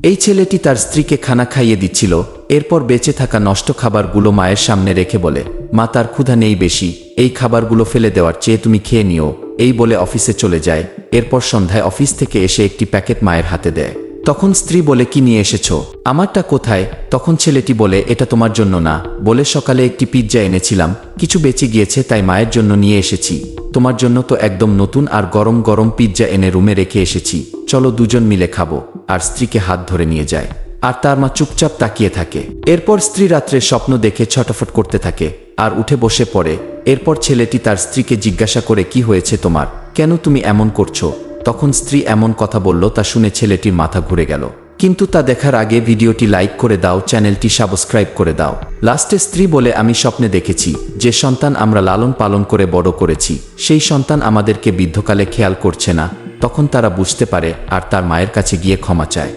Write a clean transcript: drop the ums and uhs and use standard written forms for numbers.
এই ছেলেটি তার স্ত্রীকে খানা খাইয়ে দিচ্ছিল। এরপর বেঁচে থাকা নষ্ট খাবারগুলো মায়ের সামনে রেখে বলে, মা, তার ক্ষুধা নেই বেশি, এই খাবারগুলো ফেলে দেওয়ার চেয়ে তুমি খেয়ে নিও। এই বলে অফিসে চলে যায়। এরপর সন্ধ্যায় অফিস থেকে এসে একটি প্যাকেট মায়ের হাতে দেয়। তখন স্ত্রী বলে, কি নিয়ে এসেছো? আমারটা কোথায়? তখন ছেলেটি বলে, এটা তোমার জন্য না, বলে সকালে একটি পিৎজা এনেছিলাম, কিছু বেঁচে গিয়েছে তাই মায়ের জন্য নিয়ে এসেছি। তোমার জন্য তো একদম নতুন আর গরম গরম পিৎজা এনে রুমে রেখে এসেছি, চলো দুজন মিলে খাবো। আর স্ত্রীকে হাত ধরে নিয়ে যায়। আর তার মা চুপচাপ তাকিয়ে থাকে। এরপর স্ত্রী রাত্রে স্বপ্ন দেখে ছটফট করতে থাকে আর উঠে বসে পড়ে। এরপর ছেলেটি তার স্ত্রীকে জিজ্ঞাসা করে, কি হয়েছে তোমার, কেন তুমি এমন করছো? তখন স্ত্রী এমন কথা বলল তা শুনে ছেলেটির মাথা ঘুরে গেল। কিন্তু তা দেখার আগে ভিডিওটি লাইক করে দাও, চ্যানেলটি সাবস্ক্রাইব করে দাও। লাস্টে স্ত্রী বলে, আমি স্বপ্নে দেখেছি যে সন্তান আমরা লালন পালন করে বড় করেছি সেই সন্তান আমাদেরকে বৃদ্ধকালে খেয়াল করছে না। তখন তারা বুঝতে পারে আর তার মায়ের কাছে গিয়ে ক্ষমা চায়।